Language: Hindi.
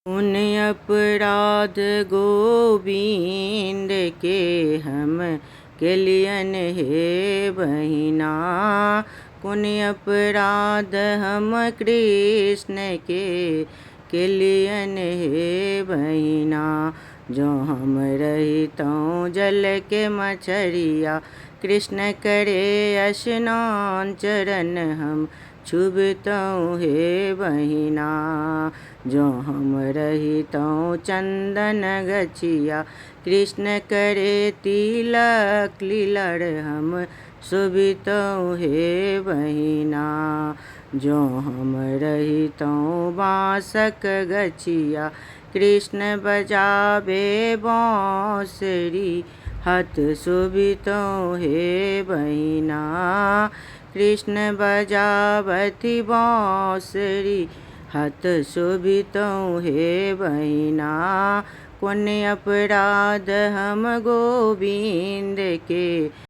उन अपराध गोविंद के हम केलियन हे बहिना। कुन अपराध हम कृष्ण के केलियन हे बहिना। जो हम रहितों जल के मछरिया कृष्ण करे स्नान चरण हम छुबतों हे बहिना। जो हम रहितों चंदन गछिया कृष्ण करे तिलक लीलड़ हम शोभितों हे बहिना। जो हम रहितों बांसक गछिया कृष्ण बजावे बांसुरी हाथ शोभितों हे बहिना। कृष्ण बजावती बांसुरी हाथ शोभितों हे बहिना। कुन अपराध हम गोविंद के